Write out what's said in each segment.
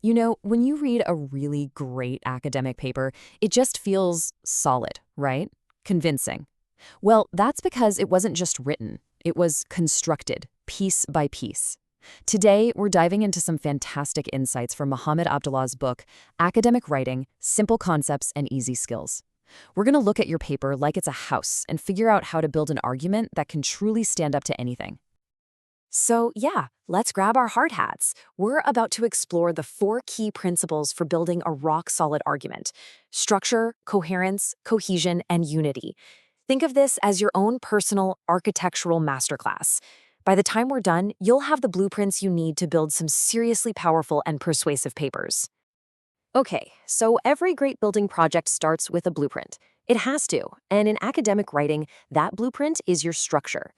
You know, when you read a really great academic paper, it just feels solid, right? Convincing. Well, that's because it wasn't just written, it was constructed, piece by piece. Today, we're diving into some fantastic insights from Mohammed AbdEllah's book, Academic Writing, Simple Concepts and Easy Skills. We're going to look at your paper like it's a house and figure out how to build an argument that can truly stand up to anything. So, yeah, let's grab our hard hats. We're about to explore the four key principles for building a rock-solid argument: structure, coherence, cohesion, and unity. Think of this as your own personal architectural masterclass. By the time we're done, you'll have the blueprints you need to build some seriously powerful and persuasive papers. Okay, so every great building project starts with a blueprint. It has to, and in academic writing, that blueprint is your structure.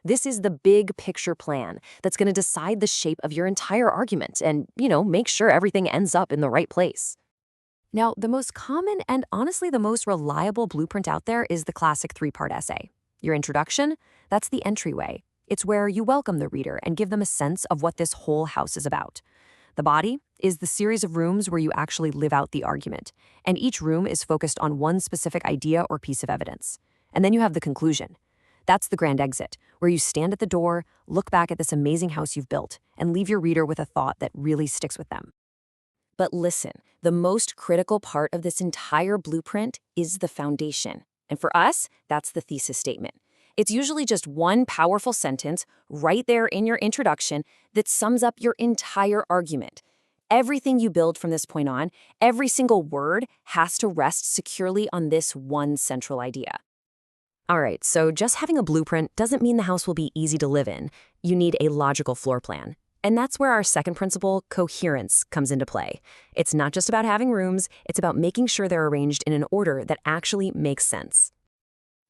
This is the big picture plan that's going to decide the shape of your entire argument and, make sure everything ends up in the right place. Now, the most common and honestly the most reliable blueprint out there is the classic three-part essay. Your introduction, that's the entryway. It's where you welcome the reader and give them a sense of what this whole house is about. The body is the series of rooms where you actually live out the argument, and each room is focused on one specific idea or piece of evidence. And then you have the conclusion. That's the grand exit, where you stand at the door, look back at this amazing house you've built, and leave your reader with a thought that really sticks with them. But listen, the most critical part of this entire blueprint is the foundation. And for us, that's the thesis statement. It's usually just one powerful sentence right there in your introduction that sums up your entire argument. Everything you build from this point on, every single word has to rest securely on this one central idea. All right, so just having a blueprint doesn't mean the house will be easy to live in. You need a logical floor plan. And that's where our second principle, coherence, comes into play. It's not just about having rooms, it's about making sure they're arranged in an order that actually makes sense.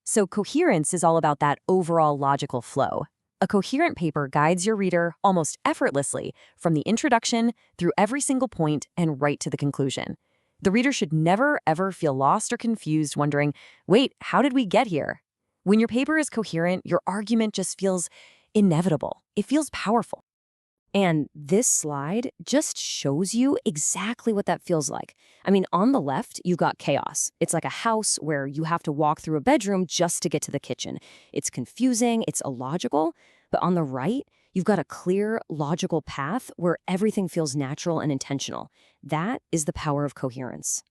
So coherence is all about that overall logical flow. A coherent paper guides your reader almost effortlessly from the introduction through every single point and right to the conclusion. The reader should never, ever feel lost or confused, wondering, wait, how did we get here? When your paper is coherent, your argument just feels inevitable. It feels powerful. And this slide just shows you exactly what that feels like. I mean, on the left, you've got chaos. It's like a house where you have to walk through a bedroom just to get to the kitchen. It's confusing, it's illogical. But on the right, you've got a clear, logical path where everything feels natural and intentional. That is the power of coherence.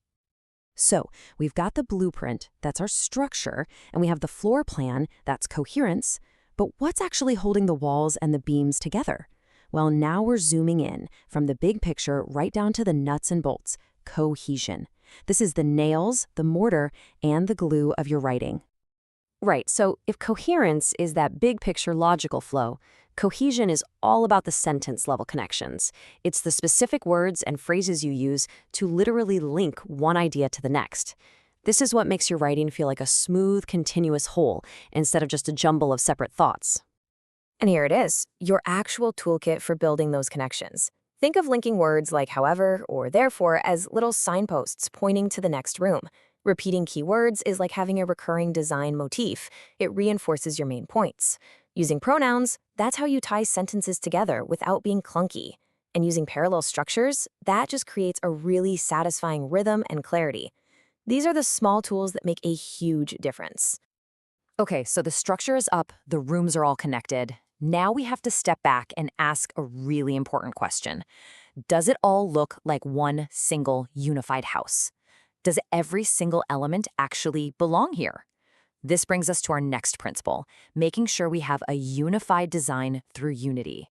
So we've got the blueprint, that's our structure, and we have the floor plan, that's coherence. But what's actually holding the walls and the beams together? Well, now we're zooming in from the big picture right down to the nuts and bolts, cohesion. This is the nails, the mortar, and the glue of your writing. Right, so if coherence is that big picture logical flow, cohesion is all about the sentence-level connections. It's the specific words and phrases you use to literally link one idea to the next. This is what makes your writing feel like a smooth, continuous whole instead of just a jumble of separate thoughts. And here it is, your actual toolkit for building those connections. Think of linking words like however or therefore as little signposts pointing to the next room. Repeating keywords is like having a recurring design motif. It reinforces your main points. Using pronouns, that's how you tie sentences together without being clunky. And using parallel structures, that just creates a really satisfying rhythm and clarity. These are the small tools that make a huge difference. Okay, so the structure is up, the rooms are all connected. Now we have to step back and ask a really important question. Does it all look like one single unified house? Does every single element actually belong here? This brings us to our next principle, making sure we have a unified design through unity.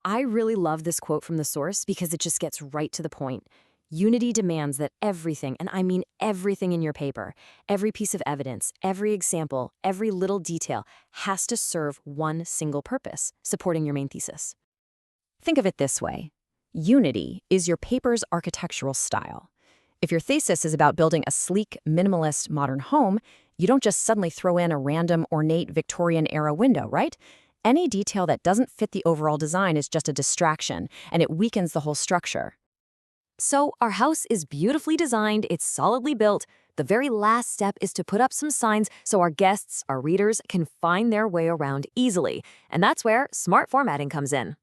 I really love this quote from the source because it just gets right to the point. Unity demands that everything, and I mean everything in your paper, every piece of evidence, every example, every little detail has to serve one single purpose, supporting your main thesis. Think of it this way. Unity is your paper's architectural style. If your thesis is about building a sleek, minimalist, modern home, you don't just suddenly throw in a random, ornate Victorian-era window, right? Any detail that doesn't fit the overall design is just a distraction, and it weakens the whole structure. So our house is beautifully designed, it's solidly built. The very last step is to put up some signs so our guests, our readers, can find their way around easily. And that's where smart formatting comes in.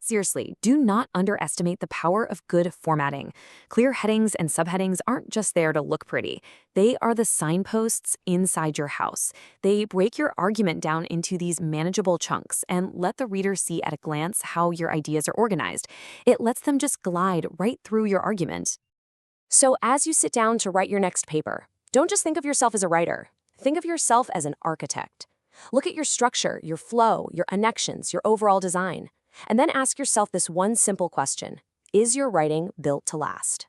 Seriously, do not underestimate the power of good formatting. Clear headings and subheadings aren't just there to look pretty. They are the signposts inside your house. They break your argument down into these manageable chunks and let the reader see at a glance how your ideas are organized. It lets them just glide right through your argument. So as you sit down to write your next paper, don't just think of yourself as a writer. Think of yourself as an architect. Look at your structure, your flow, your connections, your overall design. And then ask yourself this one simple question: is your writing built to last?